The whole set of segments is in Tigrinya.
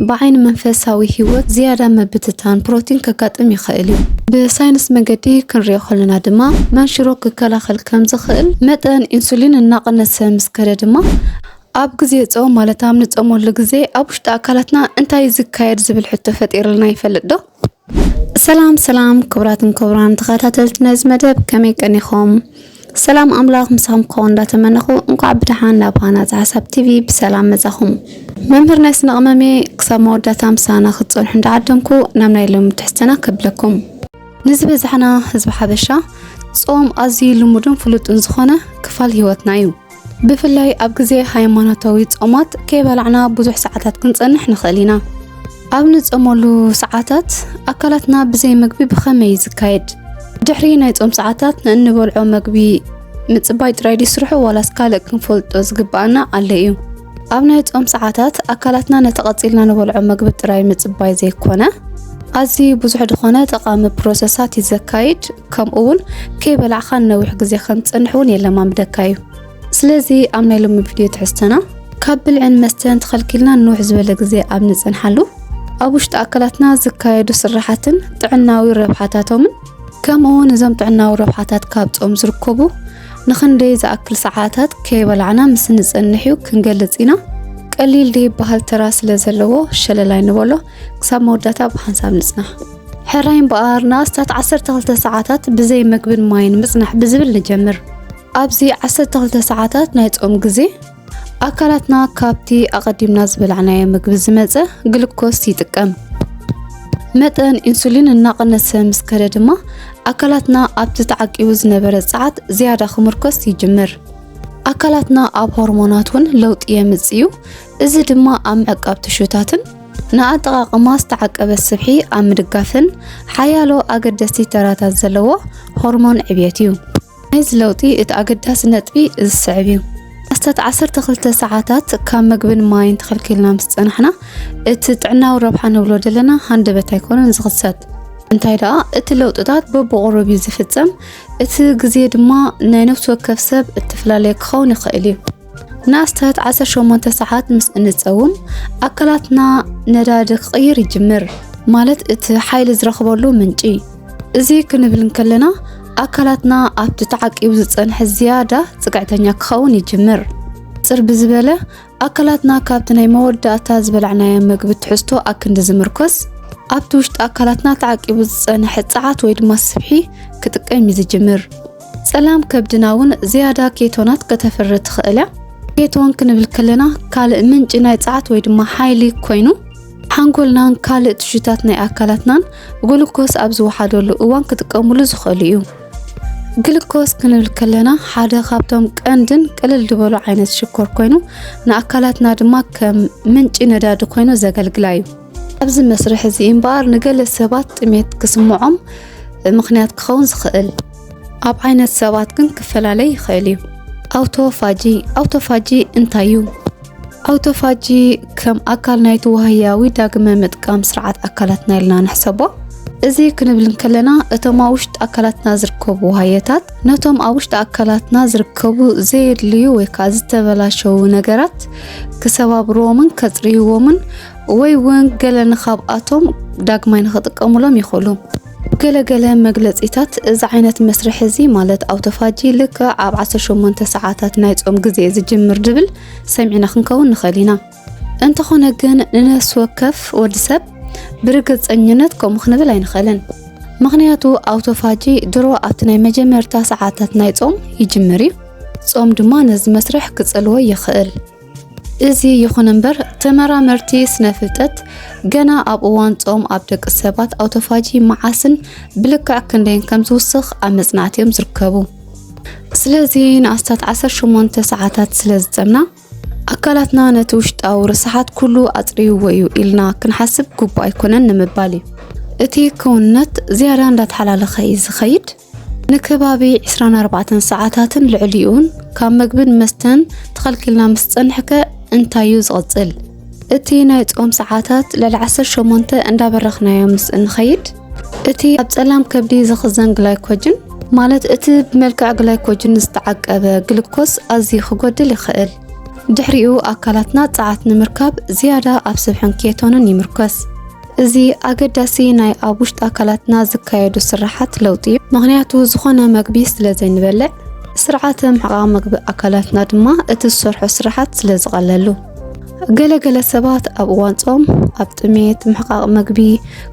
بعين منفساوي هيوت زيادة مبتتان بروتين كقطم يخيل بساينس مجدي كنريو خلنا دما منشرو ككلاخل كم زخيل متن انسولين الناقنس مسكره دما اب غزي صوم مالتا منصومول غزي اب وشط اكلاتنا انتاي زكايد زبل حتى فطيرلنا يفلط دو سلام كبران تخاتلت نز مدب كمي كنيخوم سلام أملاك مسام كون دا تمنخو انقع بدحان لابغانا حساب تيفي بسلام مزاخم ممبر ناس نغمامي كساب مودة تامسانا خطون حند عدنكو نامنا يلوم تحسنا كبلكم نزب زحنا حزب حبشا صوم أزي لمدن فلوت انزخونا كفال هيوتنا يو بفلاي أبقزي هايماناتوي صومات كيبالعنا بزوح ساعتات كنت انح نخلينا أبنت صومولو ساعتات أكلتنا بزي مقبي بخمي زكايد دحري ناي صوم ساعتات ننبلعو مقبي مصباي ترايدي سرحو ولا سكالك كنفلطو زغبانا عليو اب ناي صوم ساعتات اكلاتنا نتقصيلنا نبلعو مقبي تراي مصباي زيكونه ازي بزح دخونه تقام بروسيسات يزكايد كم اول كيبلعخا نوح غزي خنصنحون يلما مدكايو سلازي امنا لهم فيديو تحستنا كابل عن مستن تخلكلنا نوح زبل غزي اب نصنحلو ابوشت اكلاتنا زكايدو سرحاتن طعناوي ربحاتاتهم كمون زم طعناوي ربحاتات كاب صوم زركبو نخندي زاكل ساعاتات كيبلعنا مس نصنحيو كنغلصينا قليل دي بحال تراس لزلو شللاي نبلو كساب موداتا بحنساب نصنح حراين بقارنا استات 12 ساعات بزي مقبن ماين مصنح بزبل نجمر ابزي 12 ساعات ناي صوم غزي أكلاتنا كابتي أقدمنا زبلعنا مقب زمزة جلوكوز يتقم متن إنسولين الناقنس مسكرة دما أكلاتنا أبتتعقيو زنبرة ساعات زيادة خمركوز يجمر أكلاتنا أب هرموناتون لوت يمزيو إذا دما أم عقاب تشوتاتن نأتغاق ماس تعقب السبحي أم دقافن حيالو أقدسي تراتات زلوه هرمون عبيتيو هايز لوتي اتأقداس نتبي السعبيو استات 12 ساعات كان مقبن ماين تخلكلنا مستنحنا اتطعنا وربحا نبلو دلنا هندبت يكون نزغسات انتاي دا اتلوططات ببقرب يزفصم اتغزي دما ناي نفس وكف سب اتفلالي كخون يخيل እዩ ናስተት 18 ሰዓት ምስ እንጸውም አካላትና ነዳድ ክቅይር ይጅምር ማለት እቲ ሓይሊ ዝረኽበሉ ምንጪ እዚ ክንብል ከለና አካላትና ኣብቲ ተዓቂቡ ዝጸንሕ ዝያዳ ጽቅዕተኛ ክኸውን ይጅምር ጽር ብዝበለ አካላትና ካብቲ ናይ መወዳእታ ዝበልዕናዮ ምግቢ ትሕዝቶ ኣክንዲ ዝምርኮስ ኣብቲ ውሽጢ አካላትና ተዓቂቡ ዝጸንሕ ጸዓት ወይ ድማ ስብሒ ክጥቀም ይጅምር ጸላም ከብድናውን ዝያዳ ኬቶናት ከተፈርት ትኽእላ ኬቶን ክንብል ከለና ካልእ ምንጭ ናይ ጸዓት ወይ ድማ ሓይሊ ኮይኑ ሓንጎልናን ካልእ ትሽታት ናይ አካላትናን ግሉኮስ ኣብ ዝወሓደሉ እዋን ክጥቀምሉ ዝኽእሉ እዩ ግሉኮስ ክንብል ከለና ሓደ ካብቶም ቀንድን ቅልል ዝበሉ ዓይነት ሽኮር ኮይኑ ንአካላትና ድማ ከም ምንጭ ነዳዲ ኮይኑ ዘገልግላ እዩ ኣብዚ መስርሕ እዚ እምባር ንገለ ሰባት ጥሜት ክስምዖም ምኽንያት ክኸውን ዝኽእል ኣብ ዓይነት ሰባት ግን ክፈላለይ ይኽእል እዩ አውቶፋጂ እንታይ እዩ አውቶፋጂ ከም አካል ናይቲ ወህያዊ ዳግመ ምጥቃም ስርዓት አካላትና ኢልና ንሕሰቦ እዚ ክንብል ከለና እቶም ውሽጥ አካላትና ዝርከቡ ወህያታት ነቶም ውሽጥ አካላትና ዝርከቡ ዘየድልዩ ወይ ከዓ ዝተበላሸው ነገራት ክሰባብሮምን ከጽሪዎምን ወይ ወን ገለ ንኻብኣቶም ዳግማይ ንኽጥቀሙሎም ይኽእሉ ገለገለ መግለጺታት እዚ ዓይነት መስርሕ እዚ ማለት አውቶፋጂ ልክ ኣብ 18 ሰዓታት ናይ ጾም ግዜ ዝጅምር ድብል ሰሚዕና ክንከውን ንኽእሊና እንተኾነ ግን ንነፍሲ ወከፍ ወዲሰብ ብርግጸኝነት ከምኡ ክንብል ኣይንኽእልን ምኽንያቱ አውቶፋጂ ድሮ ኣብቲ ናይ መጀመርታ ሰዓታት ናይ ጾም ይጅምር እዩ ጾም ድማ ነዚ መስርሕ ክጽልዎ ይኽእል እዚ ይኹን እምበር ተመራመርቲ ስነፍልጠት ገና ኣብ እዋን ጾም ኣብ ደቂ ሰባት አውቶፋጂ መዓስን ብልክዕ ክንደይን ከም ዝውስኽ ኣብ መጽናዕትዮም ዝርከቡ ስለዚ ንኣስታት 18 ሰዓታት ስለዝጸምና አካላትና ነቲ ውሽጣዊ ርስሓት ኩሉ ኣጽሪይዎ እዩ ኢልና ክንሓስብ ግቡእ ኣይኮነን ንምባል እዩ እቲ ክውንነት ዝያዳ እንዳተሓላለኸ ዝኸይድ ንከባቢ 24 ሰዓታትን ልዕሊኡን ካብ ምግብን መስተን ተኸልኪልና ምስ ጸንሕከ እንታዩ ዝቕጽል እቲ ናይ ጾም ሰዓታት ልዕሊ 18 እንዳበረኽናዮም ምስ እንኸይድ እቲ ኣብ ጸላም ከብዲ ዝኽዘን ግላይኮጅን ማለት እቲ ብመልክዕ ግላይኮጅን ዝተዓቀበ ግሉኮስ ኣዝዩ ክጎድል ይኽእል ድሕሪኡ ኣካላትና ጸዓት ንምርካብ ዝያዳ ኣብ ስብሕን ኬቶንን ይምርኮስ። እዚ ኣገዳሲ ናይ ኣብ ውሽጢ ኣካላትና ዝካየዱ ስራሓት ለውጢ እዩ። ምክንያቱ ዝኾነ መግቢ ስለ ዘይንበልዕ ስርዓተ ምሕቃቕ መግቢ ኣካላትና ድማ እቲ ዝሰርሖ ስራሓት ስለ ዝቐለሉ ገለገለ ሰባት ኣብ እዋን ጾም ኣብ ጥሜት ምሕቃቕ መግቢ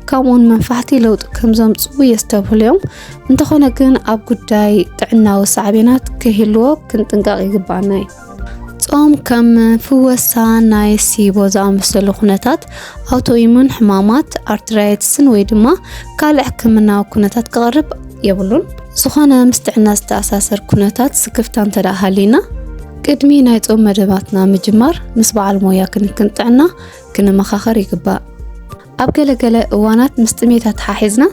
ከምኡውን መንፋሕቲ ለውጢ ከም ዘምጽኡ የስተብህሉ እዮም። እንተኾነ ግን ኣብ ጉዳይ ጥዕናዊ ሳዕቤናት ክህልዎ ክንጥንቀቕ ይግባአና እዩ። ጾም ከም ፍወሳ ናይ ሲቦ ዝኣመሰሉ ኩነታት ኣውቶኢሙን ሕማማት ኣርትራይትስን ወይ ድማ ካልእ ሕክምናዊ ኩነታት ክቐርብ የብሉን። ዝኾነ ምስ ጥዕና ዝተኣሳሰር ኩነታት ስክፍታ እንተዳሃሊና ቅድሚ ናይ ጾም መደባትና ምጅማር ምስ በዓል ሞያ ክንክን ጥዕና ክንመኻኸር ይግባእ። ኣብ ገለገለ እዋናት ምስ ጥሜታት ሓሒዝና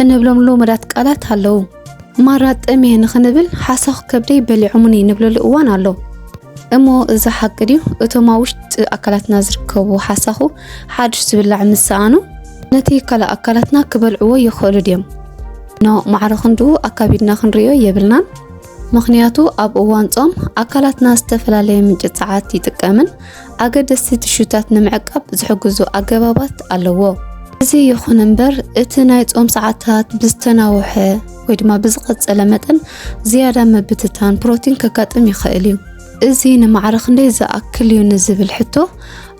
እንብሎም ሎመዳት ቃላት ኣለዉ። ማራት ጠሜየ ንኽንብል ሓሳኹ ከብደይ በሊዑሙኒ ንብለሉ እዋን ኣሎ እሞ እዚ ሓቂ ድዩ? እቶም ኣብ ውሽጢ ኣካላትና ዝርከቡ ሓሳኹ ሓድሽ ዝብላዕ ምሳኣኑ ነቲ ካልእ ኣካላትና ክበልዕዎ ይኽእሉ ድዮም? ማዕረ ክንድኡ ኣካቢድና ክንሪኦ የብልናን። ምክንያቱ ኣብ እዋን ጾም ኣካላትና ዝተፈላለየ ምንጭ ጸዓት ይጥቀምን ኣገደስቲ ትሹታት ንምዕቃብ ዝሕግዙ ኣገባባት ኣለዎ። እዚ ይኹን እምበር እቲ ናይ ጾም ሰዓታት ብዝተናውሐ ወይ ድማ ብዝቐጸለ መጠን ዝያዳ መብትታን ፕሮቲን ከጋጥም ይኽእል እዩ። እዚ ንማዕረ ክንደይ ዝኣክል እዩ ንዝብል ሕቶ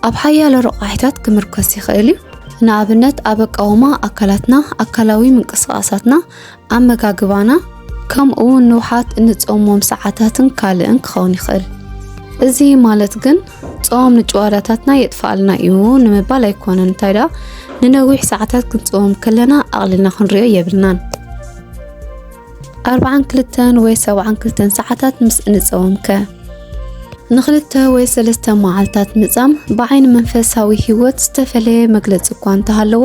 ኣብ ሓያሎ ረቓሒታት ክምርኮስ ይኽእል እዩ። ንኣብነት ኣብ ኣቃውማ ኣካላትና ኣካላዊ ምንቅስቓሳትና ኣመጋግባና ከምኡውን ንውሓት እንጾሞም ሰዓታትን ካልእን ክኸውን ይኽእል። እዚ ማለት ግን ጾም ንጭዋዳታትና የጥፋልና እዩ ንምባል ኣይኮነን። እንታይ ዳ ንነዊሕ ሰዓታት ክንጾም ከለና ኣቕሊልና ክንሪኦ የብልናን። 42 ወይ 72 ሰዓታት ምስ እንጾምከ ንኽልተ ወይ 3 መዓልታት ምጻም ብዓይኒ መንፈሳዊ ህይወት ዝተፈለየ መግለፂ እኳ እንተሃለዎ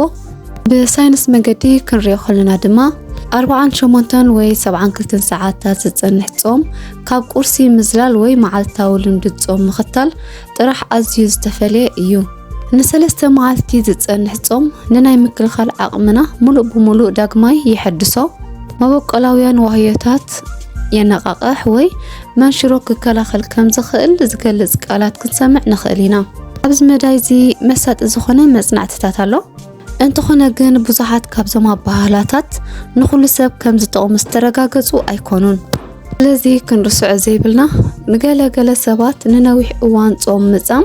ብሳይንስ መንገዲ ክንሪኦ ከለና ድማ 48 ወይ 72 ሰዓታት ዝጸንሕ ጾም ካብ ቁርሲ ምዝላል ወይ መዓልታዊ ልምዲ ጾም ምኽታል ጥራሕ ኣዝዩ ዝተፈለየ እዩ። ንሰለስተ መዓልቲ ዝጸንሕ ጾም ንናይ ምክልኻል ዓቕምና ሙሉእ ብሙሉእ ዳግማይ ይሐድሶ፣ መበቆላውያን ዋህዮታት የነቃቅሕ ወይ መንሽሮ ክከላኸል ከም ዝኽእል ዝገልጽ ቃላት ክንሰምዕ ንኽእል ኢና። ኣብዚ መዳይ እዚ መሳጢ ዝኾነ መጽናዕትታት ኣሎ። እንተኾነ ግን ብዙሓት ካብዞም ኣባህላታት ንኹሉ ሰብ ከም ዝጠቕሙ ዝተረጋገጹ ኣይኮኑን። ስለዚ ክንርስዖ ዘይብልና ንገለገለ ሰባት ንነዊሕ እዋን ጾም ምጻም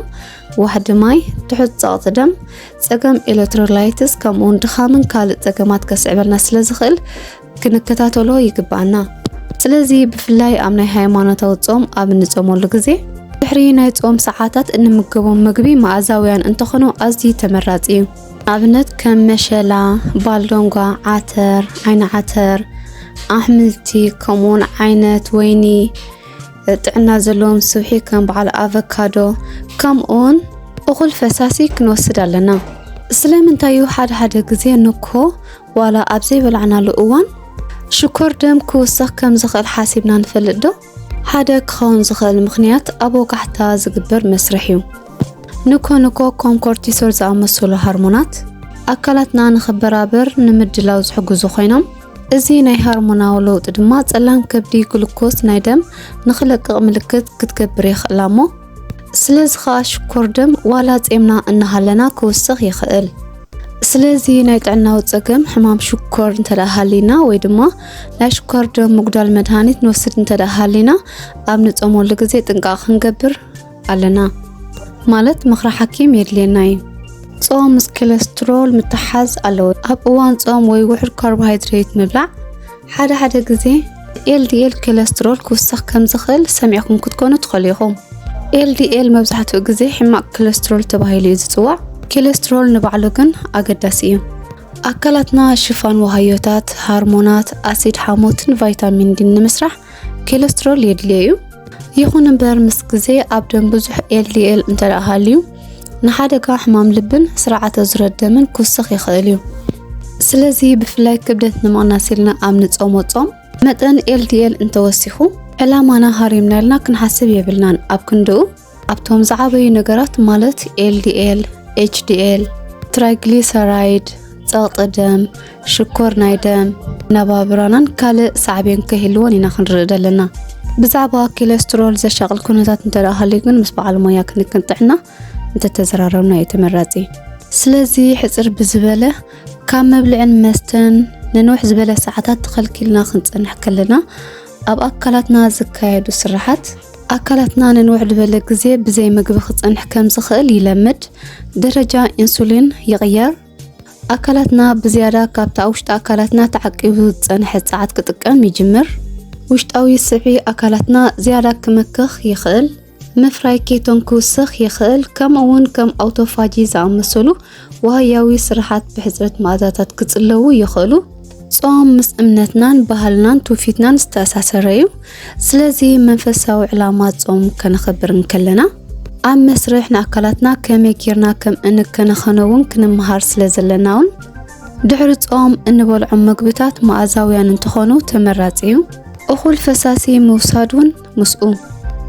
ዋሕዲ ማይ፣ ትሑት ጸቕጢ ደም፣ ጸገም ኤሌክትሮላይትስ ከምኡውን ድኻምን ካልእ ጸገማት ከስዕበልና ስለ ዝኽእል ክንከታተሎ ይግባአና። ስለዚ ብፍላይ ኣብ ናይ ሃይማኖታዊ ጾም ኣብ እንጾመሉ ግዜ ድሕሪ ናይ ጾም ሰዓታት እንምገቦም ምግቢ መኣዛውያን እንተኾኑ ኣዝዩ ተመራፂ እዩ። ኣብነት ከም መሸላ፣ ባልዶንጓ፣ ዓተር፣ ዓይኒ ዓተር፣ ኣሕምልቲ ከምኡውን ዓይነት ወይኒ ጥዕና ዘለዎም ስብሒ ከም በዓል ኣቨካዶ ከምኡውን እኹል ፈሳሲ ክንወስድ ኣለና። ስለምንታይ እዩ ሓደ ሓደ ግዜ ንኮ ዋላ ኣብ ዘይበላዕናሉ እዋን ሽኮር ደም ክውስኽ ከም ዝኽእል ሓሲብና ንፈልጥ ዶ? ሓደ ክኸውን ዝኽእል ምኽንያት ኣብ ወጋሕታ ዝግበር መስርሕ እዩ። ንኮ ከም ኮርቲሶል ዝኣመሰሉ ሃርሞናት ኣካላትና ንኽበራበር ንምድላው ዝሕግዙ ኮይኖም እዚ ናይ ሃርሞናዊ ለውጢ ድማ ጸላም ከብዲ ግሉኮስ ናይ ደም ንኽለቅቕ ምልክት ክትገብር ይኽእላ እሞ ስለዚ ከዓ ሽኮር ደም ዋላ ጼምና እናሃለና ክውስኽ ይኽእል። ስለዚ ናይ ጥዕናዊ ጸገም ሕማም ሽኮር እንተዳሃሊና ወይ ድማ ናይ ሽኮር ደም ምጉዳል መድሃኒት ንወስድ እንተዳሃሊና ኣብ ንጾመሉ ግዜ ጥንቃቐ ክንገብር ኣለና። ማለት ምኽሪ ሓኪም የድልየና እዩ። ጾም ምስ ኮሌስትሮል ምትሓዝ ኣለዎ። ኣብ እዋን ጾም ወይ ውሑድ ካርቦሃይድሬት ምብላዕ ሓደ ግዜ ኤልዲኤል ኮሌስትሮል ክውስኽ ከም ዝኽእል ሰሚዕኩም ክትኮኑ ትኽእሉ ኢኹም። ኤልዲኤል መብዛሕትኡ ግዜ ሕማቅ ኮሌስትሮል ተባሂሉ እዩ ዝጽዋዕ። ኮሌስትሮል ንባዕሉ ግን ኣገዳሲ እዩ። ኣካላትና ሽፋን ወሃዮታት፣ ሃርሞናት፣ ኣሲድ ሓሞትን ቫይታሚን ዲ ንምስራሕ ኮሌስትሮል የድልዮ እዩ። ይኹን እምበር ምስ ግዜ ኣብ ደም ብዙሕ ኤልዲኤል እንተዳሃልዩ ንሓደጋ ሕማም ልብን ስርዓተ ዝረደምን ክውስኽ ይኽእል እዩ። ስለዚ ብፍላይ ክብደት ንምቕናስ ኢልና ኣብ ንጾሞ ጾም መጠን ኤልዲኤል እንተወሲኹ ዕላማና ሃሪምና ኢልና ክንሓስብ የብልናን። ኣብ ክንድኡ ኣብቶም ዝዓበዩ ነገራት ማለት ኤልዲኤል፣ ኤችዲኤል፣ ትራይግሊሰራይድ፣ ጸቕጢ ደም፣ ሽኮር ናይ ደም፣ ነባብራናን ካልእ ሳዕቤን ከይህልዎን ኢና ክንርኢ ዘለና። بزعبا كوليسترول زشغل كونتات نتراهليكن مس بعل مويا كنكنطعنا انت تزراربنا يتمراتي سلازي حصر بزبله كام مبلعن مستن ننوح زبله ساعات تخلكلنا خنصنح كلنا اب اكلاتنا زكايدو سرحات أكلاتنا ننوع دبل غزي بزي مغبي خصنح كم زخل يلمد درجة انسولين يغير أكلاتنا بزيادة كابتا وشت أكلاتنا تعقيبو تصنح ساعات كتقام يجمر وشتاوي سعي أكلاتنا زيادة كمكخ يخل مفراي كيتون كوسخ يخل كم اون كم اوتوفاجي زامسلو وهياوي سرحات بحزرة مازاتات كتصلو يخلو صوم مس امنتنان بهالنان توفيتنان استاساسريو سلازي منفساوي علامات صوم كنخبر نكلنا عم مسرحنا أكلاتنا كم كيرنا كم انك كنخنون كنمهار سلازلناون دحر صوم انبول مقبتات مازاويان انتخونو تمراتيو اخول فساسي موسادون مسؤوم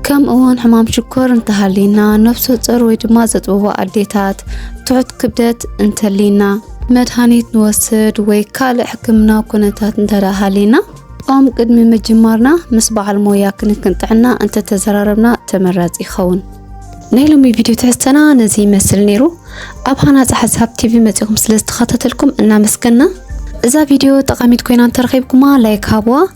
كم اون حمام شكور انتهالينا نفسو صر ويدما زطبو اديتات تعد كبدت انتلينا مدهانيت نوسد وي كالع حكمنا كونتات انتراهالينا قام قدمي مجمارنا مسبع المويا كنطعنا انت تزراربنا تمرات يخون نيلومي فيديو تحسنا نزي مسل نيرو ابهانا حساب تي في متيكم سلستخاتتلكم انا مسكنا اذا فيديو تقاميت كوينان ترخيبكما لايك هابوا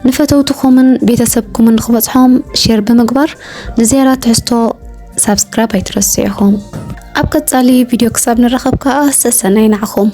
نفتوتكم بيتسبكم نخبصهم شير بمقبر نزيارات تحستو سبسكرايب ايترسيهم ابقى تصالي فيديو كساب نرخبكا سسنين عخوم